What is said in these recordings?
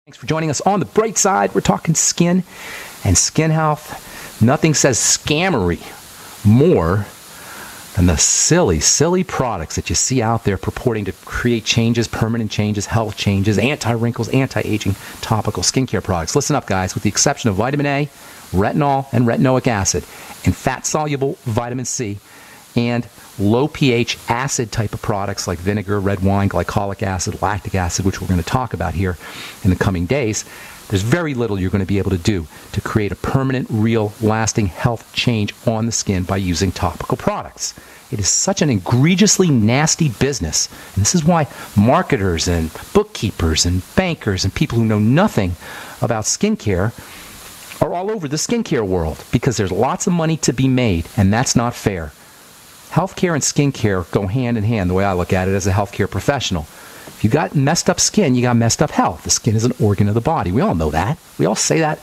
Thanks for joining us on the bright side. We're talking skin and skin health. Nothing says scammery more than the silly products that you see out there purporting to create changes, permanent changes, health changes, anti-wrinkles, anti-aging, topical skincare products. Listen up, guys. With the exception of vitamin A, retinol, and retinoic acid, and fat-soluble vitamin C, and low pH acid type of products like vinegar, red wine, glycolic acid, lactic acid, which we're going to talk about here in the coming days, there's very little you're going to be able to do to create a permanent, real, lasting health change on the skin by using topical products. It is such an egregiously nasty business. And this is why marketers and bookkeepers and bankers and people who know nothing about skincare are all over the skincare world, because there's lots of money to be made, and that's not fair. Healthcare and skincare go hand in hand, the way I look at it as a healthcare professional. If you got messed up skin, you got messed up health. The skin is an organ of the body. We all know that. We all say that.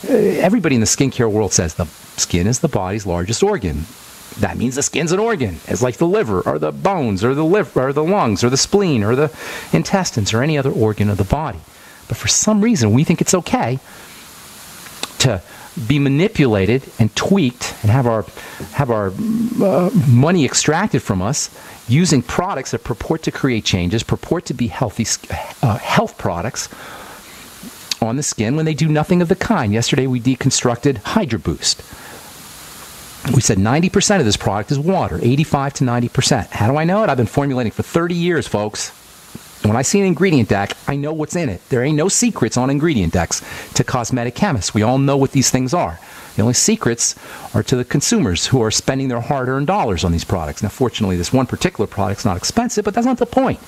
Everybody in the skincare world says the skin is the body's largest organ. That means the skin's an organ. It's like the liver or the bones or the liver or the lungs or the spleen or the intestines or any other organ of the body. But for some reason, we think it's okay to be manipulated and tweaked and have our money extracted from us using products that purport to create changes, purport to be healthy health products on the skin when they do nothing of the kind. Yesterday we deconstructed Hydra Boost. We said 90% of this product is water, 85 to 90%. How do I know it? I've been formulating for 30 years, folks. When I see an ingredient deck, I know what's in it. There ain't no secrets on ingredient decks to cosmetic chemists. We all know what these things are. The only secrets are to the consumers who are spending their hard-earned dollars on these products. Now, fortunately, this one particular product's not expensive, but that's not the point.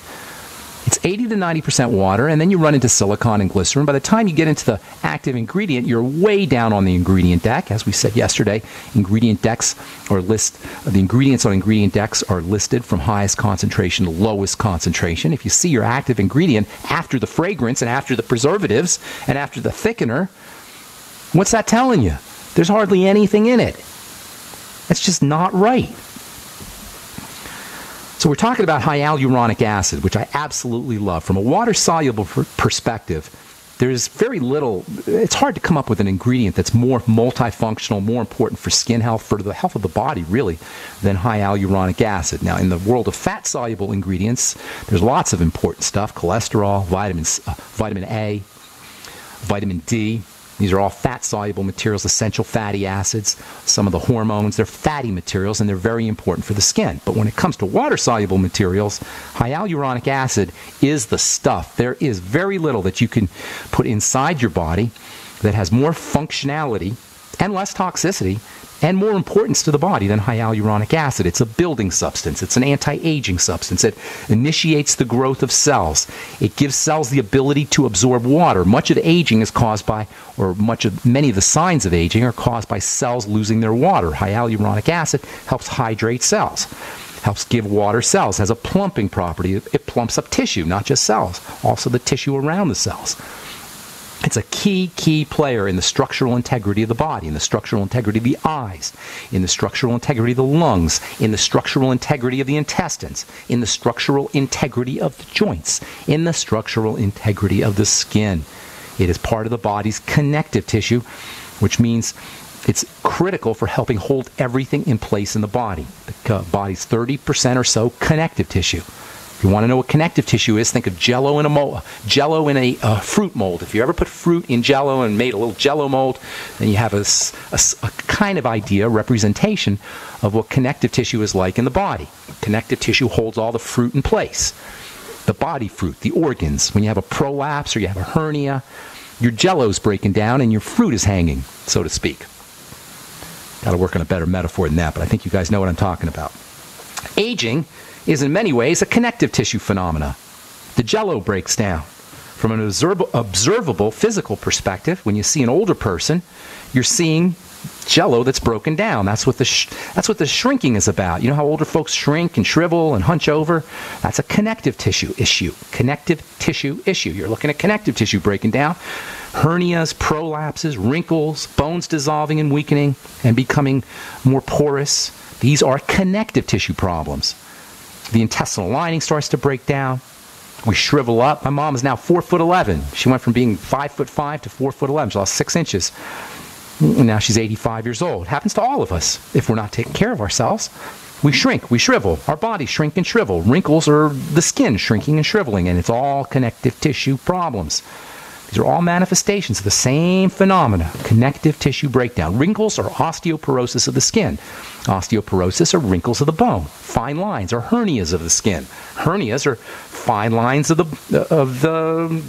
It's 80 to 90% water, and then you run into silicone and glycerin. By the time you get into the active ingredient, you're way down on the ingredient deck. As we said yesterday, ingredient decks or the ingredients on ingredient decks are listed from highest concentration to lowest concentration. If you see your active ingredient after the fragrance and after the preservatives and after the thickener, what's that telling you? There's hardly anything in it. That's just not right. So we're talking about hyaluronic acid, which I absolutely love. From a water-soluble perspective, there's very little, it's hard to come up with an ingredient that's more multifunctional, more important for skin health, for the health of the body, really, than hyaluronic acid. Now, in the world of fat-soluble ingredients, there's lots of important stuff: cholesterol, vitamin A, vitamin D. These are all fat-soluble materials, essential fatty acids. Some of the hormones, they're fatty materials, and they're very important for the skin. But when it comes to water-soluble materials, hyaluronic acid is the stuff. There is very little that you can put inside your body that has more functionality and less toxicity and more importance to the body than hyaluronic acid. It's a building substance. It's an anti-aging substance. It initiates the growth of cells. It gives cells the ability to absorb water. Much of aging is caused by, or many of the signs of aging are caused by cells losing their water. Hyaluronic acid helps hydrate cells, helps give water cells, has a plumping property. It plumps up tissue, not just cells, also the tissue around the cells. It's a key player in the structural integrity of the body, in the structural integrity of the eyes, in the structural integrity of the lungs, in the structural integrity of the intestines, in the structural integrity of the joints, in the structural integrity of the skin. It is part of the body's connective tissue, which means it's critical for helping hold everything in place in the body. The body's 30% or so connective tissue. If you want to know what connective tissue is, think of Jello in a fruit mold. If you ever put fruit in Jello and made a little Jello mold, then you have a kind of idea, representation of what connective tissue is like in the body. Connective tissue holds all the fruit in place. The body fruit, the organs. When you have a prolapse or you have a hernia, your Jello's breaking down and your fruit is hanging, so to speak. Got to work on a better metaphor than that, but I think you guys know what I'm talking about. Aging is in many ways a connective tissue phenomena. The Jello breaks down. From an observable physical perspective, when you see an older person, you're seeing Jello that's broken down. That's what the shrinking is about. You know how older folks shrink and shrivel and hunch over? That's a connective tissue issue. Connective tissue issue. You're looking at connective tissue breaking down. Hernias, prolapses, wrinkles, bones dissolving and weakening and becoming more porous. These are connective tissue problems. The intestinal lining starts to break down. We shrivel up. My mom is now 4'11". She went from being 5'5" to 4'11". She lost 6 inches. And now she's 85 years old. It happens to all of us. If we're not taking care of ourselves, we shrink, we shrivel. Our bodies shrink and shrivel. Wrinkles are the skin shrinking and shriveling, and it's all connective tissue problems. These are all manifestations of the same phenomena, connective tissue breakdown. Wrinkles are osteoporosis of the skin. Osteoporosis are wrinkles of the bone. Fine lines are hernias of the skin. Hernias are fine lines of the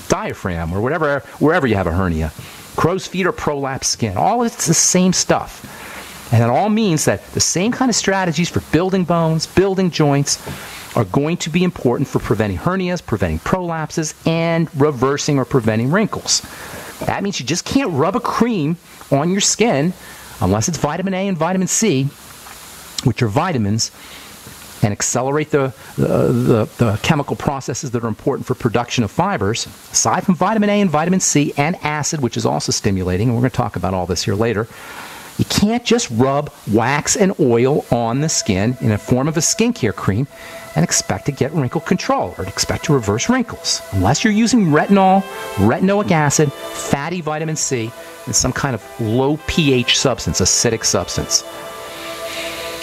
diaphragm or whatever, wherever you have a hernia. Crow's feet are prolapsed skin. All it's the same stuff. And it all means that the same kind of strategies for building bones, building joints, are going to be important for preventing hernias, preventing prolapses, and reversing or preventing wrinkles. That means you just can't rub a cream on your skin unless it's vitamin A and vitamin C, which are vitamins, and accelerate the chemical processes that are important for production of fibers. Aside from vitamin A and vitamin C and acid, which is also stimulating, and we're going to talk about all this here later, you can't just rub wax and oil on the skin in a form of a skincare cream and expect to get wrinkle control or expect to reverse wrinkles. Unless you're using retinol, retinoic acid, fatty vitamin C, and some kind of low pH substance, acidic substance.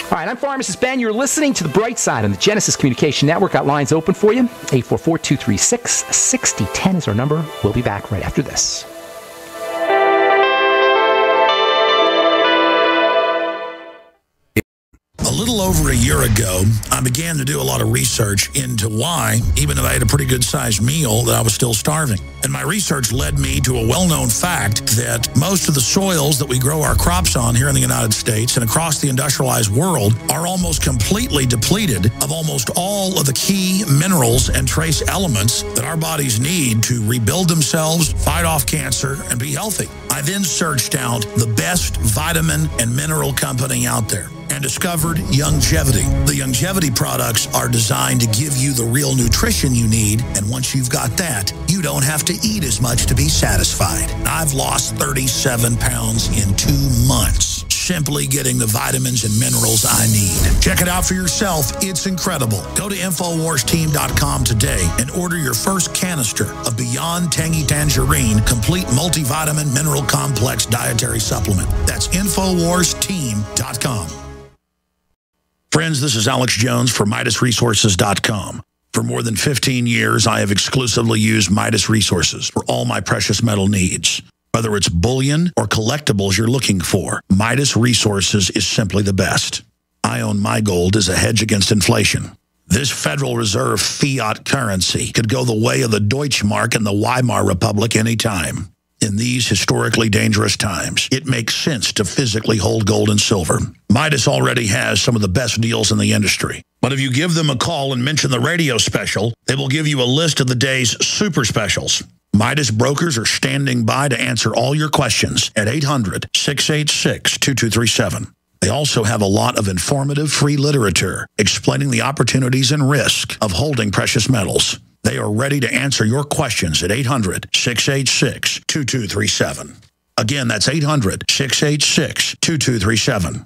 All right, I'm Pharmacist Ben. You're listening to The Bright Side on the Genesis Communication Network. Got lines open for you. 844-236-6010 is our number. We'll be back right after this. A little over a year ago, I began to do a lot of research into why, even though I had a pretty good-sized meal, that I was still starving. And my research led me to a well-known fact that most of the soils that we grow our crops on here in the United States and across the industrialized world are almost completely depleted of almost all of the key minerals and trace elements that our bodies need to rebuild themselves, fight off cancer, and be healthy. I then searched out the best vitamin and mineral company out there and discovered Longevity. The Longevity products are designed to give you the real nutrition you need, and once you've got that, you don't have to eat as much to be satisfied. I've lost 37 pounds in 2 months, simply getting the vitamins and minerals I need. Check it out for yourself. It's incredible. Go to InfoWarsTeam.com today and order your first canister of Beyond Tangy Tangerine Complete Multivitamin Mineral Complex Dietary Supplement. That's InfoWarsTeam.com. Friends, this is Alex Jones for MidasResources.com. For more than 15 years, I have exclusively used Midas Resources for all my precious metal needs. Whether it's bullion or collectibles you're looking for, Midas Resources is simply the best. I own my gold as a hedge against inflation. This Federal Reserve fiat currency could go the way of the Deutschmark and the Weimar Republic anytime. In these historically dangerous times, it makes sense to physically hold gold and silver. Midas already has some of the best deals in the industry. But if you give them a call and mention the radio special, they will give you a list of the day's super specials. Midas brokers are standing by to answer all your questions at 800-686-2237. They also have a lot of informative free literature explaining the opportunities and risk of holding precious metals. They are ready to answer your questions at 800-686-2237. Again, that's 800-686-2237.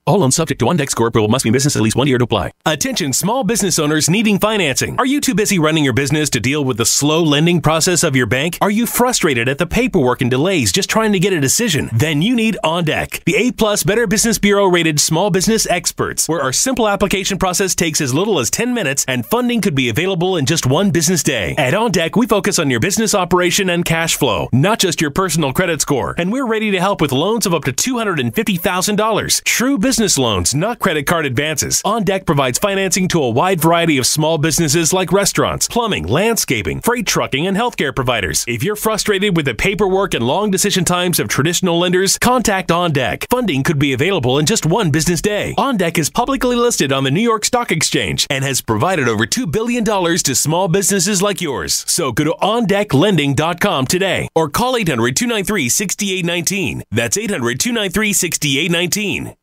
All loans subject to one Score approval must be in business at least 1 year to apply. Attention small business owners needing financing. Are you too busy running your business to deal with the slow lending process of your bank? Are you frustrated at the paperwork and delays just trying to get a decision? Then you need OnDeck, the A+ Better Business Bureau rated small business experts, where our simple application process takes as little as 10 minutes and funding could be available in just 1 business day. At OnDeck, we focus on your business operation and cash flow, not just your personal credit score. And we're ready to help with loans of up to $250,000. True business loans, not credit card advances. OnDeck provides financing to a wide variety of small businesses like restaurants, plumbing, landscaping, freight trucking, and healthcare providers. If you're frustrated with the paperwork and long decision times of traditional lenders, contact OnDeck. Funding could be available in just 1 business day. OnDeck is publicly listed on the New York Stock Exchange and has provided over $2 billion to small businesses like yours. So go to OnDeckLending.com today or call 800-293-6819. That's 800-293-6819.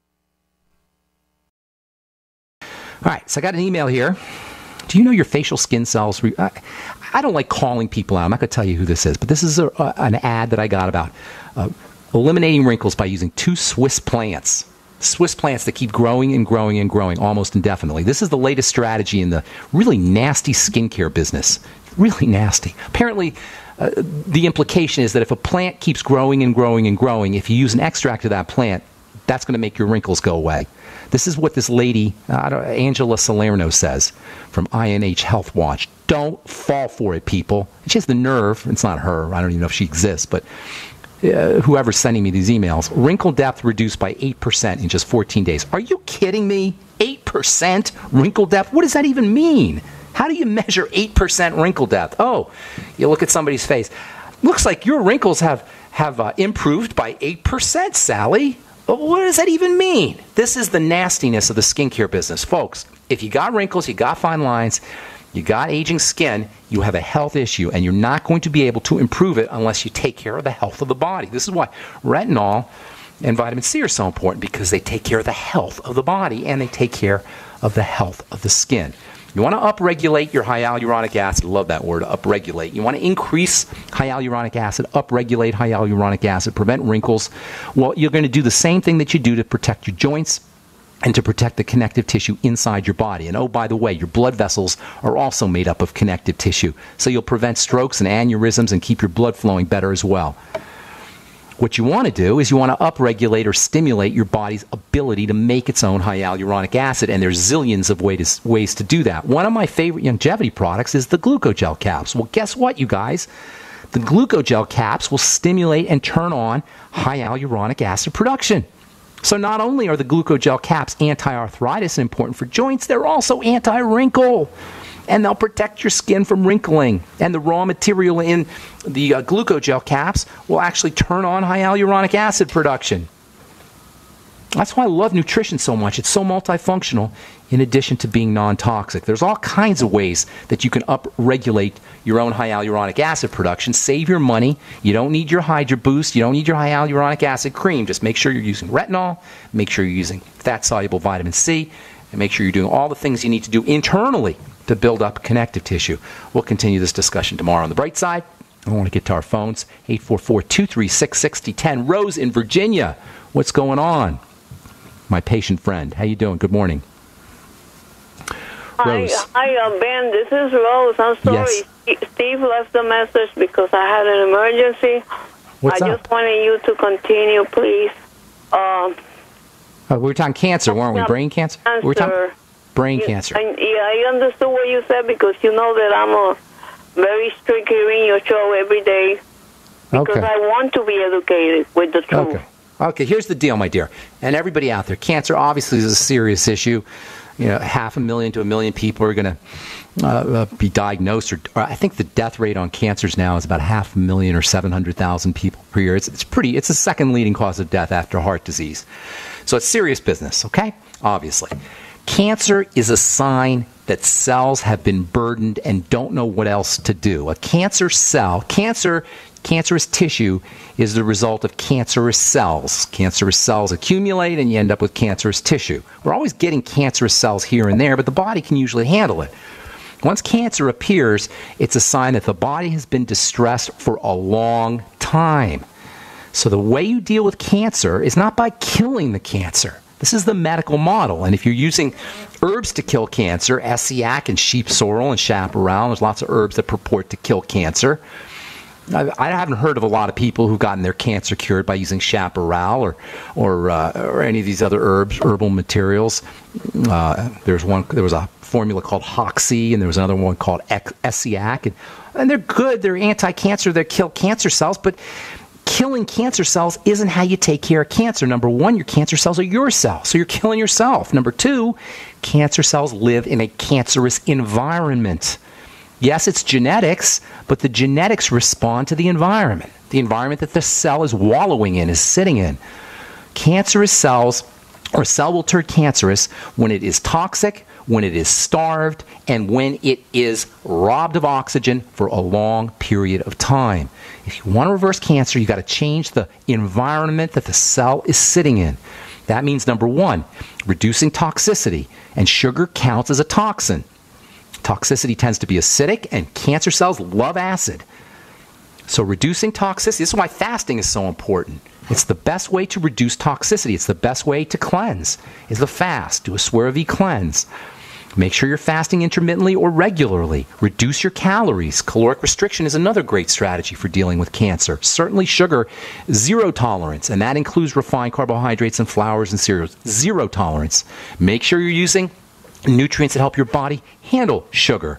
All right, so I got an email here. Do you know your facial skin cells? I don't like calling people out. I'm not going to tell you who this is, but this is an ad that I got about eliminating wrinkles by using 2 Swiss plants. Swiss plants that keep growing and growing and growing almost indefinitely. This is the latest strategy in the really nasty skincare business. Really nasty. Apparently, the implication is that if a plant keeps growing and growing and growing, if you use an extract of that plant, that's going to make your wrinkles go away. This is what this lady, Angela Salerno, says from INH Health Watch. Don't fall for it, people. She has the nerve. It's not her. I don't even know if she exists, but whoever's sending me these emails. Wrinkle depth reduced by 8% in just 14 days. Are you kidding me? 8% wrinkle depth? What does that even mean? How do you measure 8% wrinkle depth? Oh, you look at somebody's face. Looks like your wrinkles have improved by 8%, Sally. What does that even mean? This is the nastiness of the skincare business. Folks, if you got wrinkles, you got fine lines, you got aging skin, you have a health issue, and you're not going to be able to improve it unless you take care of the health of the body. This is why retinol and vitamin C are so important, because they take care of the health of the body and they take care of the health of the skin. You want to upregulate your hyaluronic acid. Love that word, upregulate. You want to increase hyaluronic acid, upregulate hyaluronic acid, prevent wrinkles. Well, you're going to do the same thing that you do to protect your joints and to protect the connective tissue inside your body. And oh, by the way, your blood vessels are also made up of connective tissue. So you'll prevent strokes and aneurysms and keep your blood flowing better as well. What you want to do is you want to upregulate or stimulate your body's ability to make its own hyaluronic acid, and there's zillions of ways to do that. One of my favorite longevity products is the glucogel caps. Well, guess what, you guys? The glucogel caps will stimulate and turn on hyaluronic acid production. So not only are the glucogel caps anti-arthritis and important for joints, they're also anti-wrinkle. And they'll protect your skin from wrinkling. And the raw material in the glucogel caps will actually turn on hyaluronic acid production. That's why I love nutrition so much. It's so multifunctional in addition to being non-toxic. There's all kinds of ways that you can upregulate your own hyaluronic acid production. Save your money. You don't need your Hydra Boost. You don't need your hyaluronic acid cream. Just make sure you're using retinol. Make sure you're using fat-soluble vitamin C. And make sure you're doing all the things you need to do internally to build up connective tissue. We'll continue this discussion tomorrow. On the bright side, I want to get to our phones. 844-236-6010. Rose in Virginia. What's going on? My patient friend. How you doing? Good morning. Rose. Hi, Ben. This is Rose. I'm sorry. Yes. Steve left the message because I had an emergency. What's up? Just wanted you to continue, please. We were talking cancer, weren't we? Brain cancer? We were talking brain cancer. I understood what you said, because you know that I'm very strict hearing your show every day, because I want to be educated with the truth. Okay, here's the deal, my dear. And everybody out there, cancer obviously is a serious issue. You know, 500,000 to 1 million people are going to be diagnosed, or I think the death rate on cancers now is about 500,000 or 700,000 people per year. It's the second leading cause of death after heart disease. So it's serious business, okay? Obviously. Cancer is a sign that cells have been burdened and don't know what else to do. A cancer cell, cancerous tissue is the result of cancerous cells. Cancerous cells accumulate and you end up with cancerous tissue. We're always getting cancerous cells here and there, but the body can usually handle it. Once cancer appears, it's a sign that the body has been distressed for a long time. So the way you deal with cancer is not by killing the cancer. This is the medical model. And if you're using herbs to kill cancer, essiac and sheep sorrel and chaparral, there's lots of herbs that purport to kill cancer. I haven't heard of a lot of people who've gotten their cancer cured by using chaparral or any of these other herbal materials. There was a formula called Hoxie, and there was another one called essiac, and they're good. They're anti-cancer. They kill cancer cells, but killing cancer cells isn't how you take care of cancer. Number one, your cancer cells are your cells, so you're killing yourself. Number two, cancer cells live in a cancerous environment. Yes, it's genetics, but the genetics respond to the environment that the cell is wallowing in, is sitting in. Cancerous cells, or a cell will turn cancerous when it is toxic, when it is starved, and when it is robbed of oxygen for a long period of time. If you want to reverse cancer, you've got to change the environment that the cell is sitting in. That means, number one, reducing toxicity, and sugar counts as a toxin. Toxicity tends to be acidic, and cancer cells love acid. So reducing toxicity, this is why fasting is so important. It's the best way to reduce toxicity. It's the best way to cleanse, is the fast. Do a swear of cleanse. Make sure you're fasting intermittently or regularly. Reduce your calories. Caloric restriction is another great strategy for dealing with cancer. Certainly sugar, zero tolerance, and that includes refined carbohydrates and flours and cereals. Zero tolerance. Make sure you're using nutrients that help your body handle sugar.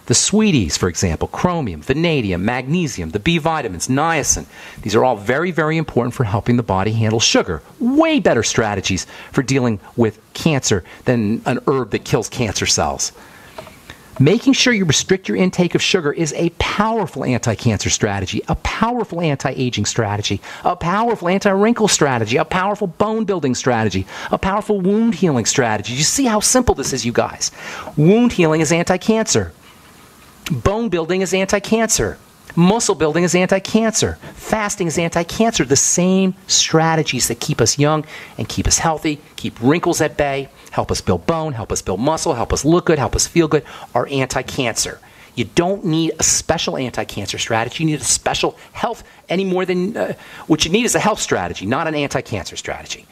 The sweeties, for example, chromium, vanadium, magnesium, the B vitamins, niacin. These are all very, very important for helping the body handle sugar. Way better strategies for dealing with cancer than an herb that kills cancer cells. Making sure you restrict your intake of sugar is a powerful anti-cancer strategy, a powerful anti-aging strategy, a powerful anti-wrinkle strategy, a powerful bone-building strategy, a powerful wound healing strategy. You see how simple this is, you guys. Wound healing is anti-cancer. Bone building is anti-cancer. Muscle building is anti-cancer. Fasting is anti-cancer. The same strategies that keep us young and keep us healthy, keep wrinkles at bay, help us build bone, help us build muscle, help us look good, help us feel good, are anti-cancer. You don't need a special anti-cancer strategy. You need a special health any more than what you need is a health strategy, not an anti-cancer strategy.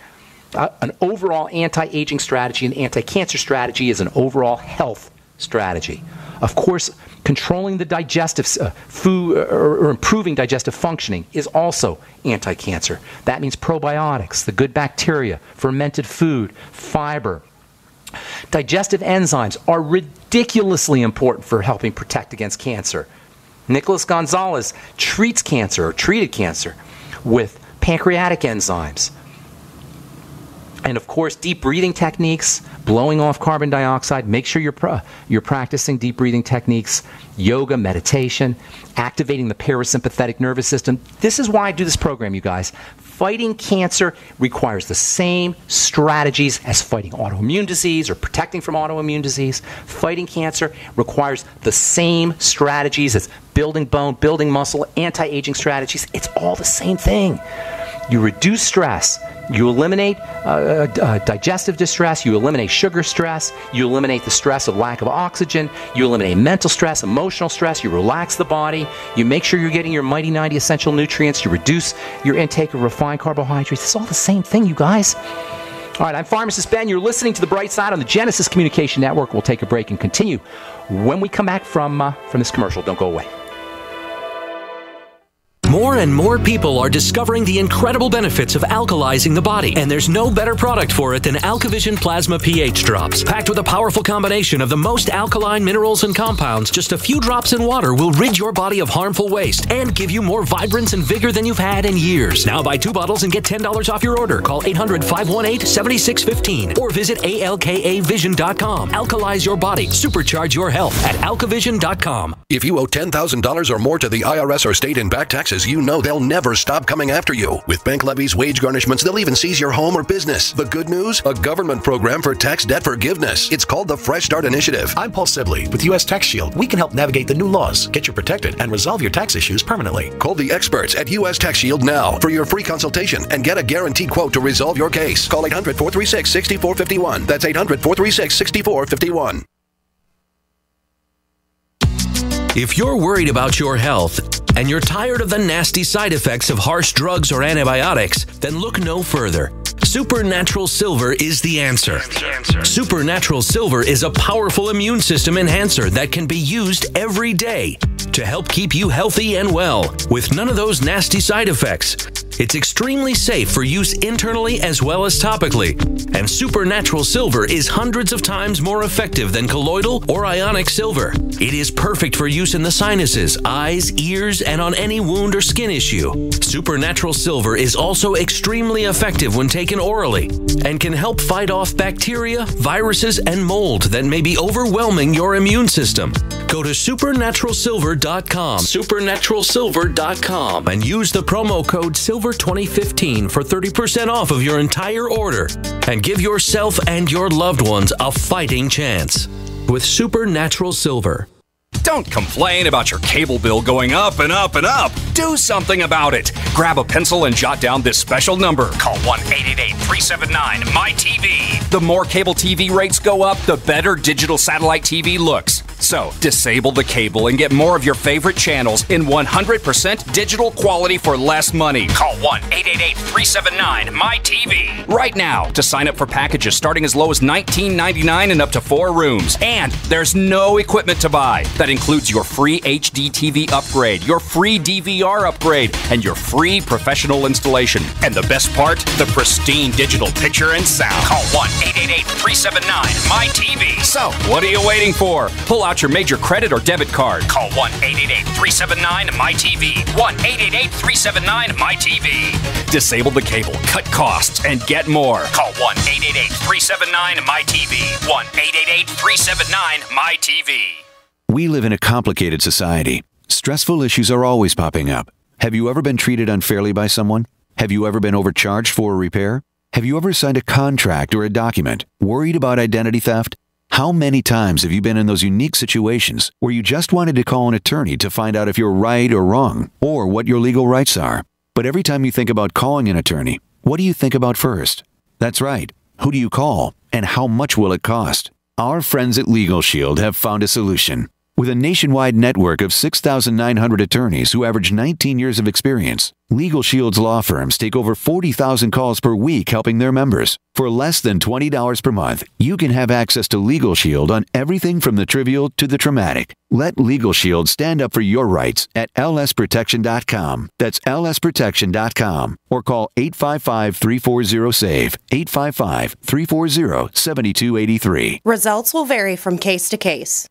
An overall anti-aging strategy and anti-cancer strategy is an overall health strategy. Of course, controlling the digestive food or improving digestive functioning is also anti-cancer. That means probiotics, the good bacteria, fermented food, fiber. Digestive enzymes are ridiculously important for helping protect against cancer. Nicholas Gonzalez treats cancer or treated cancer with pancreatic enzymes. And of course, deep breathing techniques, blowing off carbon dioxide. Make sure you're practicing deep breathing techniques, yoga, meditation, activating the parasympathetic nervous system. This is why I do this program, you guys. Fighting cancer requires the same strategies as fighting autoimmune disease or protecting from autoimmune disease. Fighting cancer requires the same strategies as building bone, building muscle, anti-aging strategies. It's all the same thing. You reduce stress. You eliminate digestive distress. You eliminate sugar stress. You eliminate the stress of lack of oxygen. You eliminate mental stress, emotional stress. You relax the body. You make sure you're getting your Mighty 90 essential nutrients. You reduce your intake of refined carbohydrates. It's all the same thing, you guys. All right, I'm Pharmacist Ben. You're listening to The Bright Side on the Genesis Communication Network. We'll take a break and continue when we come back from this commercial. Don't go away. More and more people are discovering the incredible benefits of alkalizing the body, and there's no better product for it than AlkaVision Plasma pH Drops. Packed with a powerful combination of the most alkaline minerals and compounds, just a few drops in water will rid your body of harmful waste and give you more vibrance and vigor than you've had in years. Now buy 2 bottles and get $10 off your order. Call 800-518-7615 or visit alkavision.com. Alkalize your body. Supercharge your health at alkavision.com. If you owe $10,000 or more to the IRS or state in back taxes, you know they'll never stop coming after you. With bank levies, wage garnishments, they'll even seize your home or business. The good news? A government program for tax debt forgiveness. It's called the Fresh Start Initiative. I'm Paul Sibley with U.S. Tax Shield. We can help navigate the new laws, get you protected, and resolve your tax issues permanently. Call the experts at U.S. Tax Shield now for your free consultation and get a guaranteed quote to resolve your case. Call 800-436-6451. That's 800-436-6451. If you're worried about your health and you're tired of the nasty side effects of harsh drugs or antibiotics, then look no further. Supernatural Silver is the answer. Supernatural Silver is a powerful immune system enhancer that can be used every day to help keep you healthy and well with none of those nasty side effects. It's extremely safe for use internally as well as topically. And Supernatural Silver is hundreds of times more effective than colloidal or ionic silver. It is perfect for use in the sinuses, eyes, ears, and on any wound or skin issue. Supernatural Silver is also extremely effective when taken orally and can help fight off bacteria, viruses, and mold that may be overwhelming your immune system. Go to supernaturalsilver.com, supernaturalsilver.com, and use the promo code SILVER2015 for 30% off of your entire order and give yourself and your loved ones a fighting chance with Supernatural Silver. Don't complain about your cable bill going up and up and up. Do something about it. Grab a pencil and jot down this special number. Call 1-888-379-MyTV. The more cable TV rates go up, the better digital satellite TV looks. So, disable the cable and get more of your favorite channels in 100% digital quality for less money. Call 1-888-379-MyTV right now to sign up for packages starting as low as $19.99 and up to 4 rooms. And there's no equipment to buy. That includes your free HD TV upgrade, your free DVR upgrade, and your free professional installation. And the best part, the pristine digital picture and sound. Call 1-888-379-MyTV. So, what are you waiting for? Pull out your major credit or debit card. Call 1-888-379-MyTV. 1-888-379-MyTV. Disable the cable, cut costs, and get more. Call 1-888-379-MyTV. 1-888-379-MyTV. We live in a complicated society. Stressful issues are always popping up. Have you ever been treated unfairly by someone? Have you ever been overcharged for a repair? Have you ever signed a contract or a document worried about identity theft? How many times have you been in those unique situations where you just wanted to call an attorney to find out if you're right or wrong, or what your legal rights are? But every time you think about calling an attorney, what do you think about first? That's right. Who do you call, and how much will it cost? Our friends at Legal Shield have found a solution. With a nationwide network of 6,900 attorneys who average 19 years of experience, Legal Shield's law firms take over 40,000 calls per week helping their members. For less than $20 per month, you can have access to Legal Shield on everything from the trivial to the traumatic. Let Legal Shield stand up for your rights at lsprotection.com. That's lsprotection.com. Or call 855-340-SAVE, 855-340-7283. Results will vary from case to case.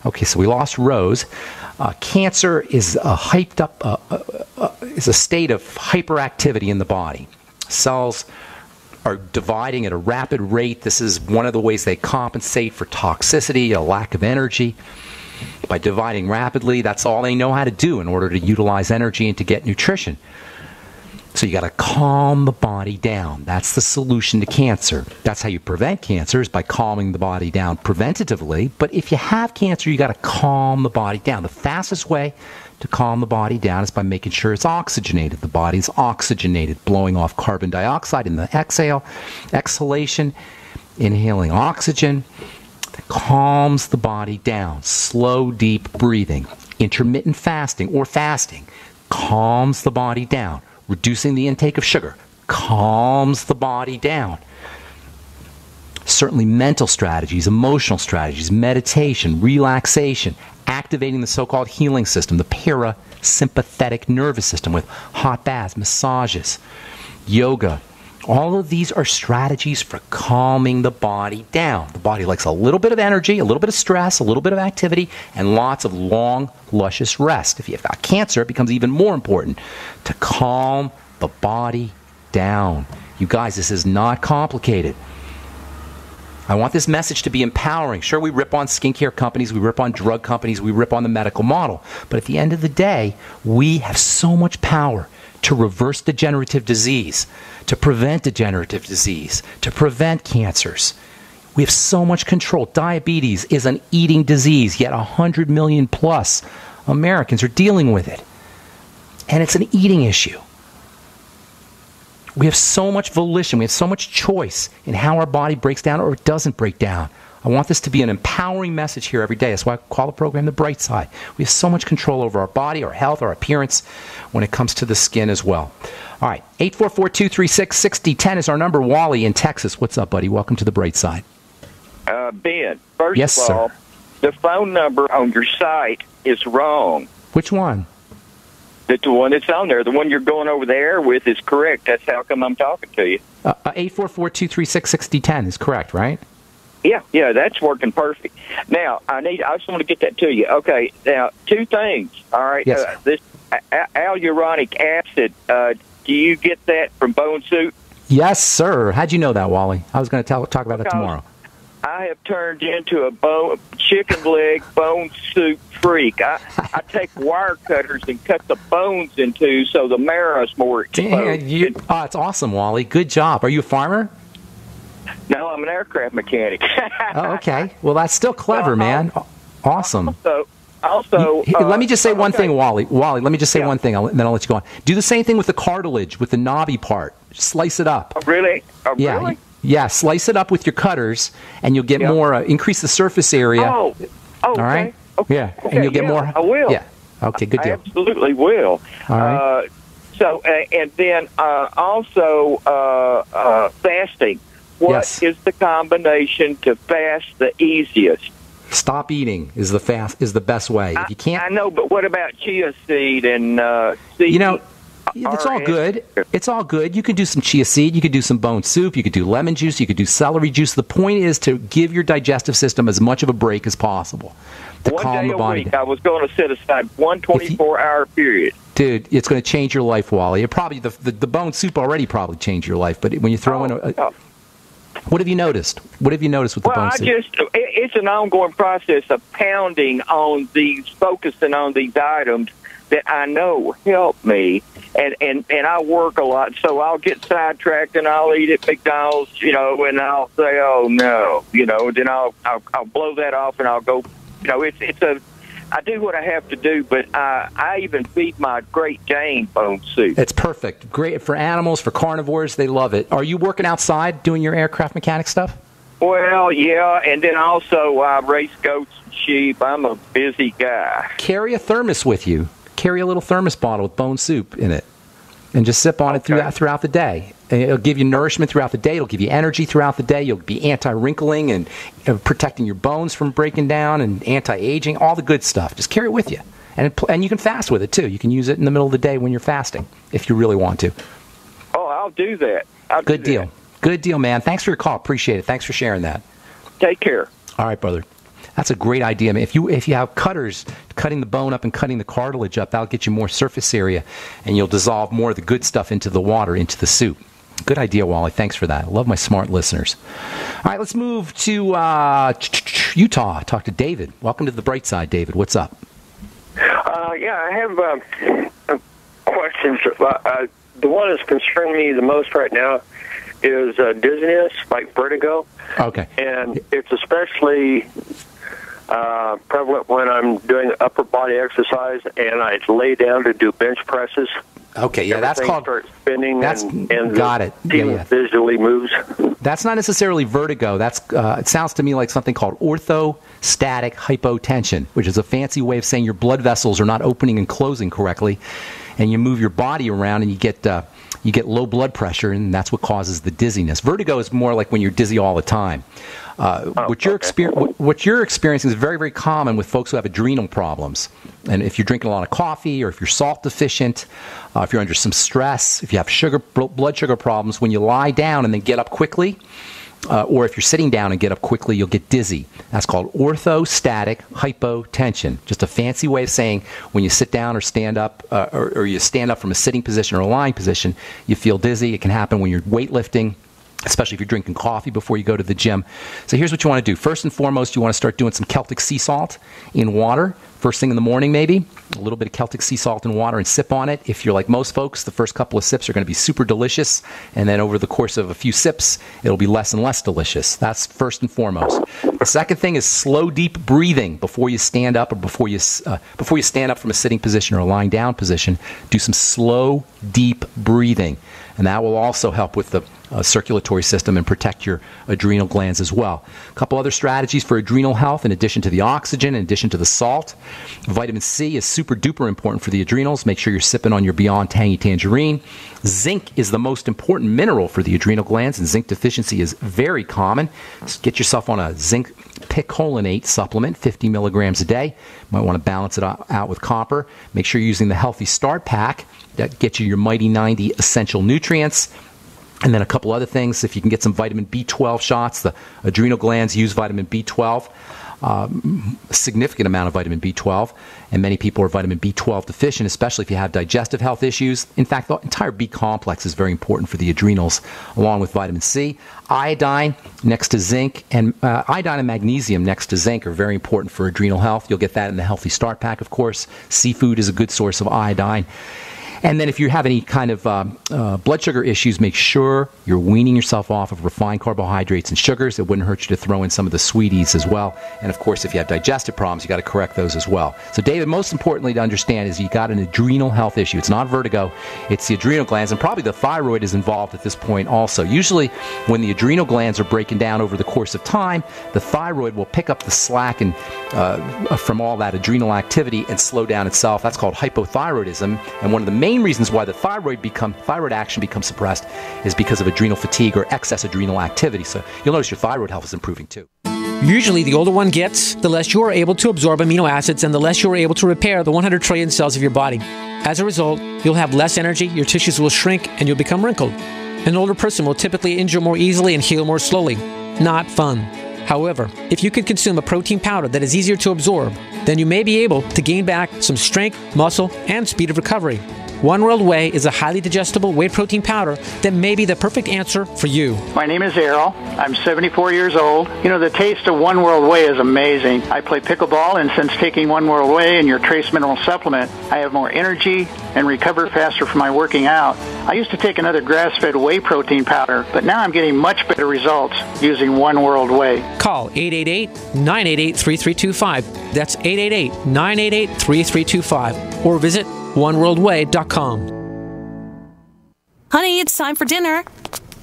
Okay, so we lost Rose. Cancer is a hyped up, is a state of hyperactivity in the body. Cells are dividing at a rapid rate. This is one of the ways they compensate for toxicity, a lack of energy. By dividing rapidly, that's all they know how to do in order to utilize energy and to get nutrition. So you got to calm the body down. That's the solution to cancer. That's how you prevent cancer, is by calming the body down preventatively. But if you have cancer, you got to calm the body down. The fastest way to calm the body down is by making sure it's oxygenated. The body's oxygenated, blowing off carbon dioxide in the exhalation, inhaling oxygen. That calms the body down. Slow, deep breathing. Intermittent fasting or fasting calms the body down. Reducing the intake of sugar calms the body down. Certainly mental strategies, emotional strategies, meditation, relaxation, activating the so-called healing system, the parasympathetic nervous system with hot baths, massages, yoga. All of these are strategies for calming the body down. The body likes a little bit of energy, a little bit of stress, a little bit of activity, and lots of long, luscious rest. If you've got cancer, it becomes even more important to calm the body down. You guys, this is not complicated. I want this message to be empowering. Sure, we rip on skincare companies, we rip on drug companies, we rip on the medical model. But at the end of the day, we have so much power to reverse degenerative disease, to prevent degenerative disease, to prevent cancers. We have so much control. Diabetes is an eating disease, yet 100 million plus Americans are dealing with it. And it's an eating issue. We have so much volition, we have so much choice in how our body breaks down or it doesn't break down. I want this to be an empowering message here every day. That's why I call the program The Bright Side. We have so much control over our body, our health, our appearance when it comes to the skin as well. All right, 844-236-6010 is our number. Wally in Texas. What's up, buddy? Welcome to The Bright Side. Ben, first yes, of all, sir. The phone number on your site is wrong. Which one? The one that's on there, the one you're going over the air with, is correct. That's how come I'm talking to you. 844-236-6010 is correct, right? Yeah, that's working perfect. Now, I just want to get that to you. Okay, now, two things, all right? Yes. This hyaluronic acid, do you get that from Bone Soup? Yes, sir. How'd you know that, Wally? I was going to talk about that tomorrow. I have turned into a chicken leg bone soup freak. I take wire cutters and cut the bones into so the marrow's more exposed. It's awesome, Wally. Good job. Are you a farmer? No, I'm an aircraft mechanic. Oh, okay. Well, that's still clever, man. Awesome. Also, let me just say one thing, Wally. Wally, let me just say one thing, and then I'll let you go on. Do the same thing with the cartilage, with the knobby part. Slice it up. Oh, really? Oh, yeah. Really? Yeah, slice it up with your cutters, and you'll get more, increase the surface area. Oh, all right? Okay. Yeah, and you'll get more. I will. Yeah. Okay, good deal. I absolutely will. All right. So, and then also fasting. What is the combination to fast the easiest? Stop eating is the best way. If you can't, I know, but what about chia seed and seed? You know, it's all good. It's all good. You can do some chia seed. You could do some bone soup. You could do lemon juice. You could do celery juice. The point is to give your digestive system as much of a break as possible to calm the body down. I was going to set aside one 24-hour period. Dude, it's going to change your life, Wally. It probably the bone soup already probably changed your life, but when you throw in what have you noticed? What have you noticed with the bone soup? It's an ongoing process of pounding on these, focusing on these items that I know help me, and I work a lot, so I'll get sidetracked and I'll eat at McDonald's, and I'll say, oh no, then I'll blow that off and I'll go, I do what I have to do, but I even feed my Great Dane bone soup. It's perfect. Great for animals, for carnivores. They love it. Are you working outside doing your aircraft mechanic stuff? Well, yeah, and then also I race goats and sheep. I'm a busy guy. Carry a thermos with you. Carry a little thermos bottle with bone soup in it, and just sip on it throughout the day. It'll give you nourishment throughout the day. It'll give you energy throughout the day. You'll be anti-wrinkling and protecting your bones from breaking down and anti-aging, all the good stuff. Just carry it with you. And you can fast with it, too. You can use it in the middle of the day when you're fasting, if you really want to. Oh, I'll do that. Good deal. Good deal, man. Thanks for your call. Appreciate it. Thanks for sharing that. Take care. All right, brother. That's a great idea, man. If you have cutters cutting the bone up and cutting the cartilage up, that'll get you more surface area, and you'll dissolve more of the good stuff into the water, into the soup. Good idea, Wally. Thanks for that. I love my smart listeners. All right, let's move to Utah. Talk to David. Welcome to the bright side, David. What's up? I have questions. The one that's concerning me the most right now is dizziness, like vertigo. Okay. And it's especially prevalent when I'm doing upper body exercise and I lay down to do bench presses. Okay, yeah, that's called starts spinning and got it. Yeah. Visually moves. That's not necessarily vertigo. That's it sounds to me like something called orthostatic hypotension, which is a fancy way of saying your blood vessels are not opening and closing correctly, and you move your body around and you get low blood pressure, and that's what causes the dizziness. Vertigo is more like when you're dizzy all the time. What you're experiencing is very, very common with folks who have adrenal problems. And if you're drinking a lot of coffee, or if you're salt deficient, if you're under some stress, if you have blood sugar problems, when you lie down and then get up quickly, or if you're sitting down and get up quickly, you'll get dizzy. That's called orthostatic hypotension. Just a fancy way of saying when you sit down or stand up, or you stand up from a sitting position or a lying position, you feel dizzy. It can happen when you're weightlifting, especially if you're drinking coffee before you go to the gym. So here's what you want to do. First and foremost, you want to start doing some Celtic sea salt in water. First thing in the morning, maybe. A little bit of Celtic sea salt in water and sip on it. If you're like most folks, the first couple of sips are going to be super delicious. And then over the course of a few sips, it'll be less and less delicious. That's first and foremost. The second thing is slow, deep breathing before you stand up, or before you stand up from a sitting position or a lying down position. Do some slow, deep breathing. And that will also help with the circulatory system and protect your adrenal glands as well. A couple other strategies for adrenal health in addition to the oxygen, in addition to the salt. Vitamin C is super duper important for the adrenals. Make sure you're sipping on your Beyond Tangy Tangerine. Zinc is the most important mineral for the adrenal glands, and zinc deficiency is very common. Just get yourself on a zinc picolinate supplement, 50 milligrams a day. You might want to balance it out with copper. Make sure you're using the Healthy Start Pack. That gets you your Mighty 90 essential nutrients. And then a couple other things. If you can get some vitamin B12 shots, the adrenal glands use vitamin B12, a significant amount of vitamin B12, and many people are vitamin B12 deficient, especially if you have digestive health issues. In fact, the entire B complex is very important for the adrenals, along with vitamin C. Iodine next to zinc, and iodine and magnesium next to zinc are very important for adrenal health. You'll get that in the Healthy Start Pack, of course. Seafood is a good source of iodine. And then if you have any kind of blood sugar issues, make sure you're weaning yourself off of refined carbohydrates and sugars. It wouldn't hurt you to throw in some of the sweeties as well. And of course, if you have digestive problems, you got to correct those as well. So David, most importantly to understand is you got an adrenal health issue. It's not vertigo, it's the adrenal glands, and probably the thyroid is involved at this point also. Usually when the adrenal glands are breaking down over the course of time, the thyroid will pick up the slack and from all that adrenal activity and slow down itself. That's called hypothyroidism. And one of the main reasons why the thyroid action becomes suppressed is because of adrenal fatigue or excess adrenal activity. So you'll notice your thyroid health is improving too. Usually, the older one gets, the less you are able to absorb amino acids and the less you are able to repair the 100 trillion cells of your body. As a result, you'll have less energy, your tissues will shrink, and you'll become wrinkled. An older person will typically injure more easily and heal more slowly. Not fun. However, if you can consume a protein powder that is easier to absorb, then you may be able to gain back some strength, muscle, and speed of recovery. One World Whey is a highly digestible whey protein powder that may be the perfect answer for you. My name is Errol. I'm 74 years old. You know, the taste of One World Whey is amazing. I play pickleball, and since taking One World Whey and your trace mineral supplement, I have more energy and recover faster from my working out. I used to take another grass-fed whey protein powder, but now I'm getting much better results using One World Whey. Call 888-988-3325. That's 888-988-3325. Or visit oneworldway.com. Honey, it's time for dinner.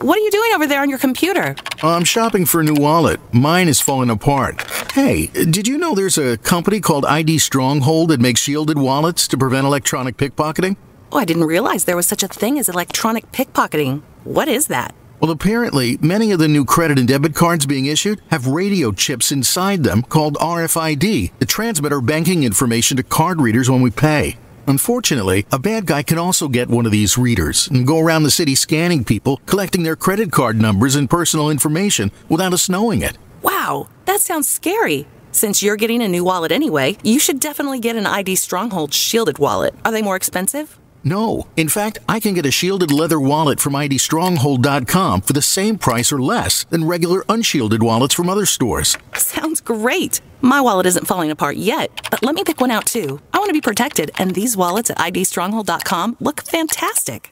What are you doing over there on your computer? I'm shopping for a new wallet. Mine is falling apart. Hey, did you know there's a company called ID Stronghold that makes shielded wallets to prevent electronic pickpocketing? Oh, I didn't realize there was such a thing as electronic pickpocketing. What is that? Well, apparently, many of the new credit and debit cards being issued have radio chips inside them called RFID that transmit our banking information to card readers when we pay. Unfortunately, a bad guy can also get one of these readers and go around the city scanning people, collecting their credit card numbers and personal information without us knowing it. Wow, that sounds scary. Since you're getting a new wallet anyway, you should definitely get an ID Stronghold shielded wallet. Are they more expensive? No. In fact, I can get a shielded leather wallet from IDStronghold.com for the same price or less than regular unshielded wallets from other stores. Sounds great. My wallet isn't falling apart yet, but let me pick one out too. I want to be protected, and these wallets at IDStronghold.com look fantastic.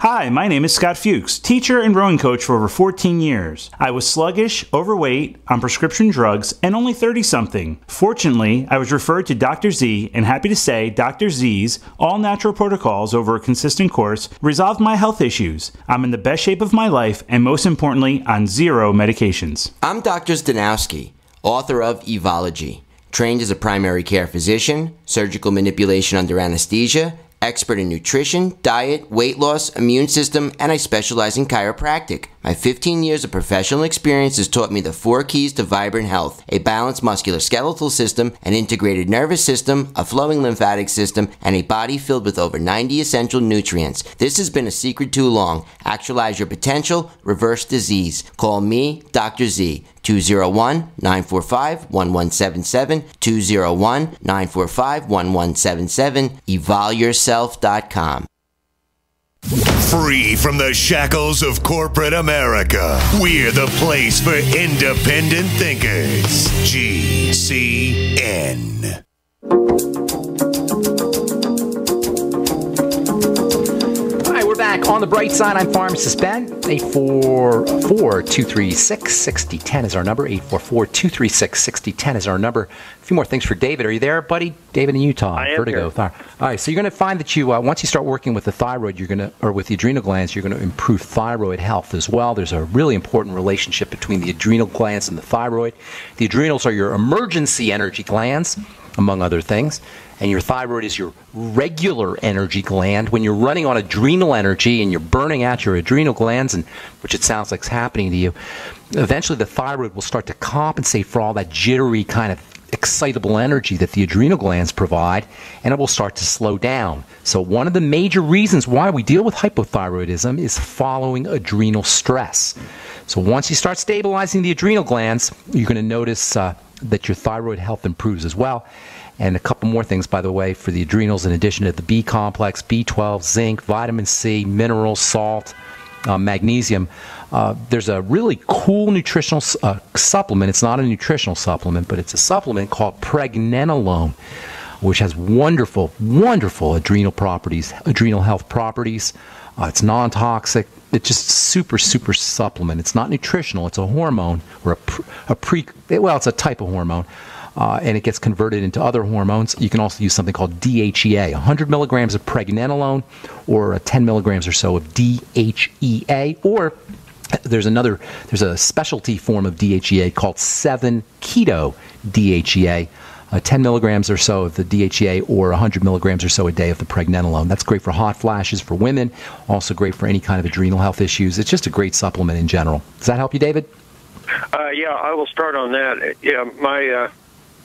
Hi, my name is Scott Fuchs, teacher and rowing coach for over 14 years. I was sluggish, overweight, on prescription drugs, and only 30-something. Fortunately, I was referred to Dr. Z, and happy to say Dr. Z's all-natural protocols over a consistent course resolved my health issues. I'm in the best shape of my life, and most importantly, on 0 medications. I'm Dr. Zdanowski, author of Evology, trained as a primary care physician, surgical manipulation under anesthesia, expert in nutrition, diet, weight loss, immune system, and I specialize in chiropractic. My 15 years of professional experience has taught me the 4 keys to vibrant health: a balanced musculoskeletal system, an integrated nervous system, a flowing lymphatic system, and a body filled with over 90 essential nutrients. This has been a secret too long. Actualize your potential, reverse disease. Call me, Dr. Z, 201-945-1177, 201-945-1177, evolyourself.com. Free from the shackles of corporate America, we're the place for independent thinkers. GCN. All right, we're back on the bright side. I'm Pharmacist Ben. 844-236-6010 is our number. 844-236-6010 is our number. A few more things for David. Are you there, buddy? David in Utah. I am Vertigo. here. All right, so you're going to find that you once you start working with the thyroid, or with the adrenal glands, you're going to improve thyroid health as well. There's a really important relationship between the adrenal glands and the thyroid. The adrenals are your emergency energy glands, among other things, and your thyroid is your regular energy gland. When you're running on adrenal energy and you're burning out your adrenal glands, and which it sounds like is happening to you, eventually the thyroid will start to compensate for all that jittery kind of excitable energy that the adrenal glands provide, and it will start to slow down. So one of the major reasons why we deal with hypothyroidism is following adrenal stress. So once you start stabilizing the adrenal glands, you're going to notice that your thyroid health improves as well. And a couple more things, by the way, for the adrenals, in addition to the B complex, B12, zinc, vitamin C, minerals, salt, magnesium. There's a really cool nutritional supplement. It's not a nutritional supplement, but it's a supplement called pregnenolone. which has wonderful, wonderful adrenal properties, adrenal health properties. It's non-toxic. It's just super, super supplement. It's not nutritional. It's a hormone or it's a type of hormone. And it gets converted into other hormones. You can also use something called DHEA, 100 milligrams of pregnenolone or 10 milligrams or so of DHEA, or there's a specialty form of DHEA called 7-keto DHEA, 10 milligrams or so of the DHEA or 100 milligrams or so a day of the pregnenolone. That's great for hot flashes for women, also great for any kind of adrenal health issues. It's just a great supplement in general. Does that help you, David? Yeah, I will start on that. Yeah,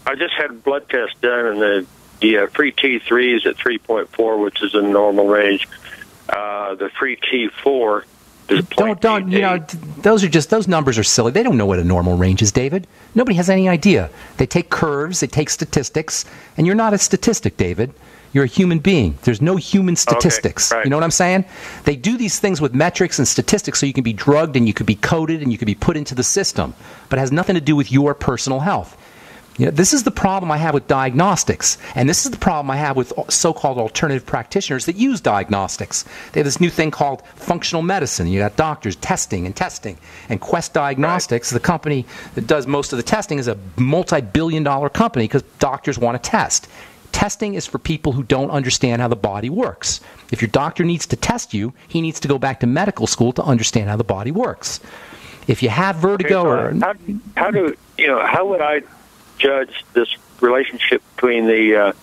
I just had a blood test done, and the free T3 is at 3.4, which is in the normal range. The free T4 is those numbers are silly. They don't know what a normal range is, David. Nobody has any idea. They take curves, they take statistics, and you're not a statistic, David. You're a human being. There's no human statistics. Okay, right. You know what I'm saying? They do these things with metrics and statistics so you can be drugged and you could be coded and you could be put into the system. But it has nothing to do with your personal health. You know, this is the problem I have with diagnostics, and this is the problem I have with so-called alternative practitioners that use diagnostics. They have this new thing called functional medicine. You got doctors testing. And Quest Diagnostics, the company that does most of the testing, is a multi-billion-dollar company because doctors want to test. Testing is for people who don't understand how the body works. If your doctor needs to test you, he needs to go back to medical school to understand how the body works. If you have vertigo how would I judge this relationship between the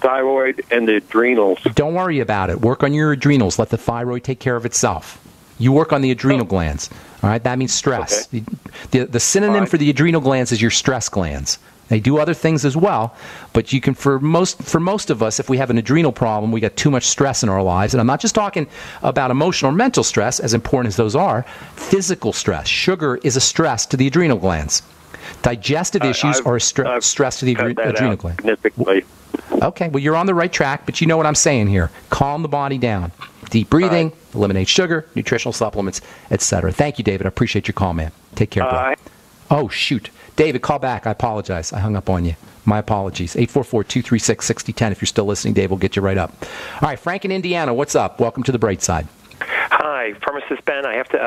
thyroid and the adrenals? Don't worry about it. Work on your adrenals. Let the thyroid take care of itself. You work on the adrenal glands. All right, that means stress. Okay. The synonym for the adrenal glands is your stress glands. They do other things as well, but you can, for most of us, if we have an adrenal problem, we got too much stress in our lives. And I'm not just talking about emotional or mental stress, as important as those are. Physical stress. Sugar is a stress to the adrenal glands. Digestive issues are a stress to the adrenal gland. Okay, well, you're on the right track, but you know what I'm saying here. Calm the body down. Deep breathing, eliminate sugar, nutritional supplements, etc. Thank you, David. I appreciate your call, man. Take care, bro. Oh, shoot. David, call back. I apologize. I hung up on you. My apologies. 844-236-6010. If you're still listening, Dave will get you right up. All right, Frank in Indiana, what's up? Welcome to the Bright Side. Hi, Pharmacist Ben. I have to.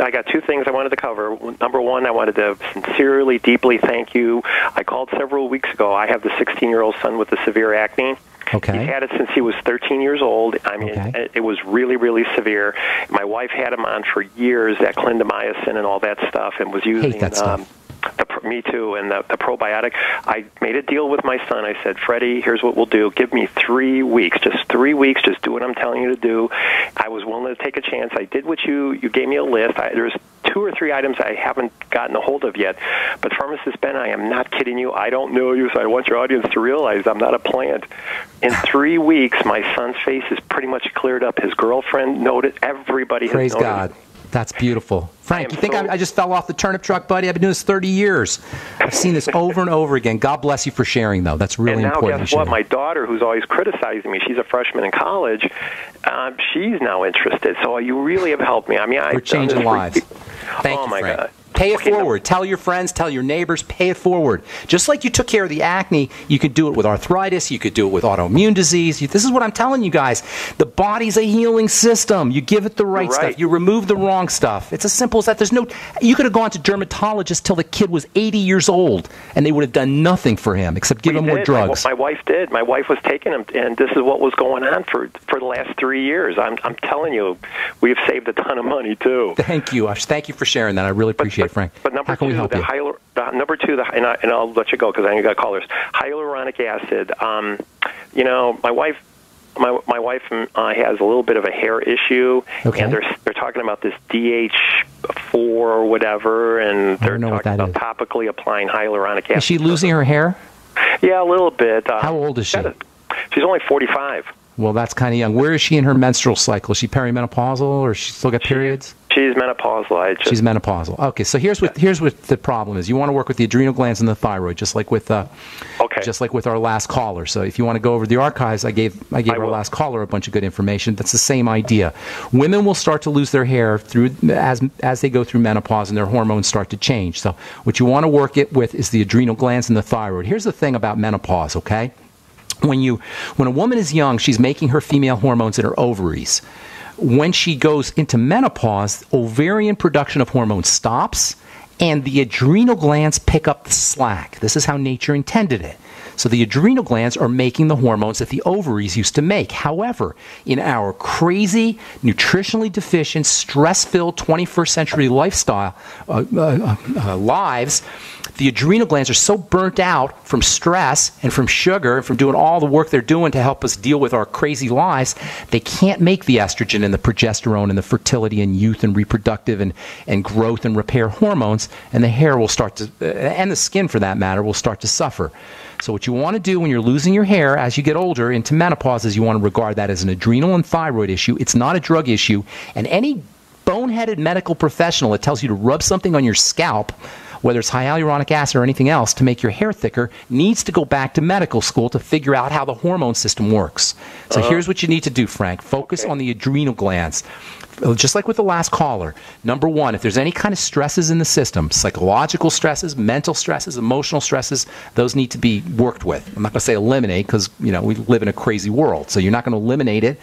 I got two things I wanted to cover. Number one, I wanted to sincerely, deeply thank you. I called several weeks ago. I have the 16-year-old son with the severe acne. Okay. He's had it since he was 13 years old. I mean, it was really, really severe. My wife had him on for years, that clindamycin and all that stuff, and was using hate that stuff. Me too, and the probiotic. I made a deal with my son. I said, Freddie, here's what we'll do. Give me 3 weeks, just 3 weeks. Just do what I'm telling you to do. I was willing to take a chance. I did what you gave me a list. There's 2 or 3 items I haven't gotten a hold of yet. But Pharmacist Ben, I am not kidding you. I don't know you, so I want your audience to realize I'm not a plant. In 3 weeks, my son's face is pretty much cleared up. His girlfriend noted. Everybody has noted. Praise God. That's beautiful. Frank, you think I just fell off the turnip truck, buddy? I've been doing this 30 years. I've seen this over and over again. God bless you for sharing, though. That's really important. And now, guess what? My daughter, who's always criticizing me, she's a freshman in college, she's now interested. So you really have helped me. I mean, we're changing lives. Thank you, my Frank. God. Pay it forward. Tell your friends, tell your neighbors, pay it forward. Just like you took care of the acne, you could do it with arthritis, you could do it with autoimmune disease. This is what I'm telling you guys. The body's a healing system. You give it the right stuff. You remove the wrong stuff. It's as simple as that. You could have gone to dermatologists till the kid was 80 years old, and they would have done nothing for him except give him more drugs. My wife did. My wife was taking him, and this is what was going on for the last 3 years. I'm telling you, we've saved a ton of money, too. Thank you. Thank you for sharing that. I really appreciate it, Frank. But number two, and I'll let you go because I know you got callers. Hyaluronic acid. My wife has a little bit of a hair issue, and they're talking about this DH4 or whatever, and they're talking about topically applying hyaluronic acid. Is she losing her hair? Yeah, a little bit. How old is she? She's only 45. Well, that's kind of young. Where is she in her menstrual cycle? Is she perimenopausal, or she still got periods? She's menopausal. She's menopausal. Okay, so here's what the problem is. You want to work with the adrenal glands and the thyroid, just like with our last caller. So if you want to go over the archives, I gave our last caller a bunch of good information. That's the same idea. Women will start to lose their hair as they go through menopause, and their hormones start to change. So what you want to work it with is the adrenal glands and the thyroid. Here's the thing about menopause, okay? when a woman is young, she's making her female hormones in her ovaries. When she goes into menopause, ovarian production of hormones stops, and the adrenal glands pick up the slack. This is how nature intended it. So the adrenal glands are making the hormones that the ovaries used to make. However, in our crazy, nutritionally deficient, stress-filled 21st century lifestyle lives, the adrenal glands are so burnt out from stress and from sugar and from doing all the work they're doing to help us deal with our crazy lives, they can't make the estrogen and the progesterone and the fertility and youth and reproductive and growth and repair hormones, and the hair will start to, and the skin for that matter, will start to suffer. So what you want to do when you're losing your hair as you get older into menopause is you want to regard that as an adrenal and thyroid issue. It's not a drug issue, and any boneheaded medical professional that tells you to rub something on your scalp, whether it's hyaluronic acid or anything else, to make your hair thicker, needs to go back to medical school to figure out how the hormone system works. So here's what you need to do, Frank. Focus on the adrenal glands. Just like with the last caller, number one, if there's any kind of stresses in the system, psychological stresses, mental stresses, emotional stresses, those need to be worked with. I'm not going to say eliminate because, we live in a crazy world. So you're not going to eliminate it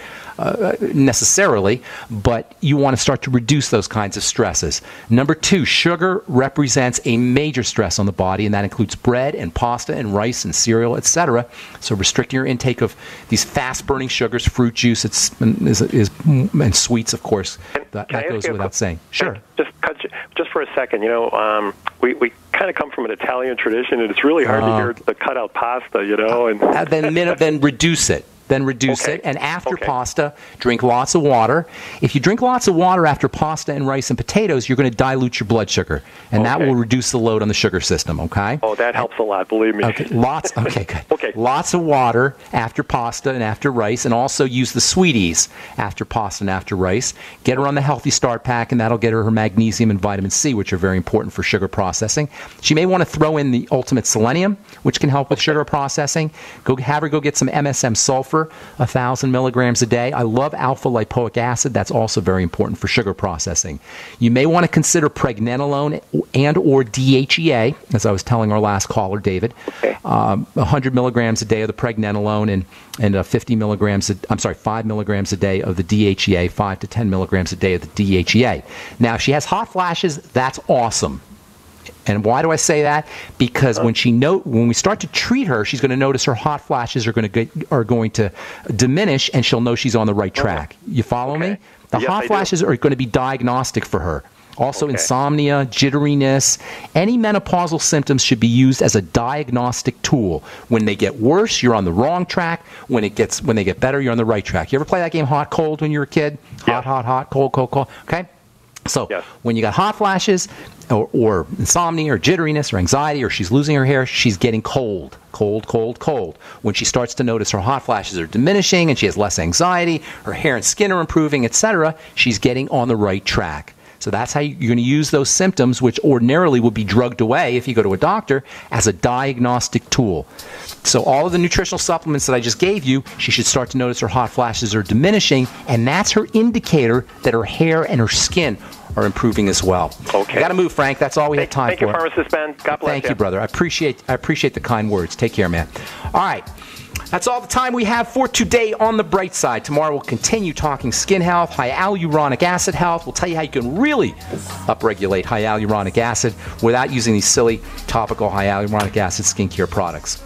necessarily, but you want to start to reduce those kinds of stresses. Number two, sugar represents a major stress on the body, and that includes bread and pasta and rice and cereal, etc. So restricting your intake of these fast-burning sugars, fruit juice, and sweets, of course. That goes without saying. Sure. Just for a second, we kind of come from an Italian tradition, and it's really hard to hear the cut out pasta, and then reduce it. Then reduce it, and after pasta, drink lots of water. If you drink lots of water after pasta and rice and potatoes, you're going to dilute your blood sugar, and that will reduce the load on the sugar system, okay? Oh, that helps a lot, believe me. Okay, good. Lots of water after pasta and after rice, and also use the sweeties after pasta and after rice. Get her on the Healthy Start Pack, and that'll get her magnesium and vitamin C, which are very important for sugar processing. She may want to throw in the Ultimate Selenium, which can help with sugar processing. Have her go get some MSM sulfur, 1,000 milligrams a day. I love alpha lipoic acid. That's also very important for sugar processing. You may want to consider pregnenolone and or DHEA, as I was telling our last caller, David. 100 milligrams a day of the pregnenolone and 5 milligrams a day of the DHEA, 5 to 10 milligrams a day of the DHEA. Now, if she has hot flashes, that's awesome. And why do I say that? Because when we start to treat her, she's going to notice her hot flashes are going to diminish, and she'll know she's on the right track. You follow me? The hot flashes are going to be diagnostic for her. Also, insomnia, jitteriness, any menopausal symptoms should be used as a diagnostic tool. When they get worse, you're on the wrong track. When they get better, you're on the right track. You ever play that game Hot Cold when you were a kid? Hot, cold, cold, cold. Okay? So when you got hot flashes or insomnia or jitteriness or anxiety or she's losing her hair, she's getting cold. When she starts to notice her hot flashes are diminishing and she has less anxiety, her hair and skin are improving, etc., she's getting on the right track. So that's how you're going to use those symptoms, which ordinarily would be drugged away if you go to a doctor, as a diagnostic tool. So all of the nutritional supplements that I just gave you, she should start to notice her hot flashes are diminishing, and that's her indicator that her hair and her skin are improving as well. Okay. I got to move, Frank. That's all we have time for. Thank you, Pharmacist Ben. God bless you. Thank you, brother. I appreciate the kind words. Take care, man. All right. That's all the time we have for today on The Bright Side. Tomorrow we'll continue talking skin health, hyaluronic acid health. We'll tell you how you can really upregulate hyaluronic acid without using these silly topical hyaluronic acid skincare products.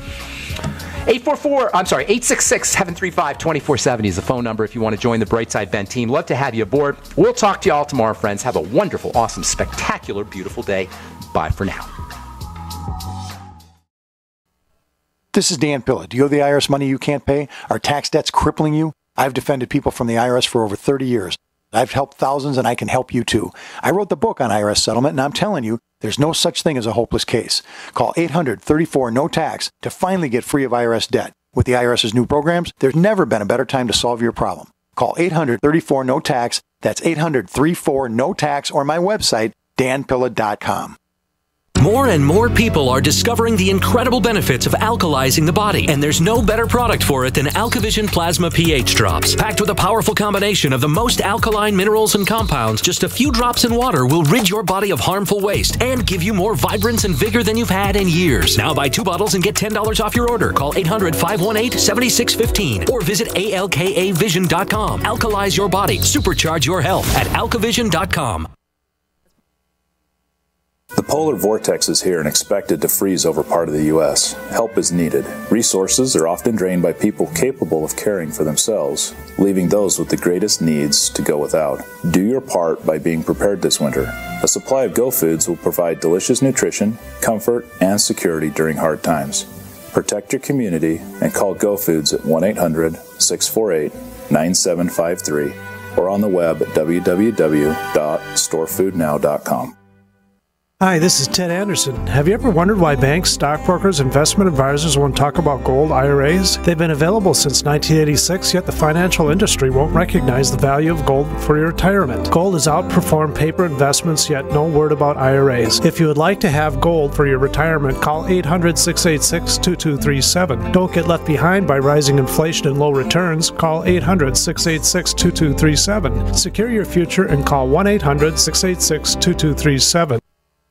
866-735-2470 is the phone number if you want to join the Brightside Ben team. Love to have you aboard. We'll talk to you all tomorrow, friends. Have a wonderful, awesome, spectacular, beautiful day. Bye for now. This is Dan Pilla. Do you owe the IRS money you can't pay? Are tax debts crippling you? I've defended people from the IRS for over 30 years. I've helped thousands, and I can help you too. I wrote the book on IRS settlement, and I'm telling you, there's no such thing as a hopeless case. Call 800-34-NO-TAX to finally get free of IRS debt. With the IRS's new programs, there's never been a better time to solve your problem. Call 800-34-NO-TAX. That's 800-34-NO-TAX, or my website, danpilla.com. More and more people are discovering the incredible benefits of alkalizing the body, and there's no better product for it than AlkaVision Plasma pH Drops. Packed with a powerful combination of the most alkaline minerals and compounds, just a few drops in water will rid your body of harmful waste and give you more vibrance and vigor than you've had in years. Now buy 2 bottles and get $10 off your order. Call 800-518-7615 or visit alkavision.com. Alkalize your body. Supercharge your health at alkavision.com. The polar vortex is here and expected to freeze over part of the U.S. Help is needed. Resources are often drained by people capable of caring for themselves, leaving those with the greatest needs to go without. Do your part by being prepared this winter. A supply of Go Foods will provide delicious nutrition, comfort, and security during hard times. Protect your community and call Go Foods at 1-800-648-9753 or on the web at www.storefoodnow.com. Hi, this is Ted Anderson. Have you ever wondered why banks, stockbrokers, investment advisors won't talk about gold IRAs? They've been available since 1986, yet the financial industry won't recognize the value of gold for your retirement. Gold has outperformed paper investments, yet no word about IRAs. If you would like to have gold for your retirement, call 800-686-2237. Don't get left behind by rising inflation and low returns. Call 800-686-2237. Secure your future and call 1-800-686-2237.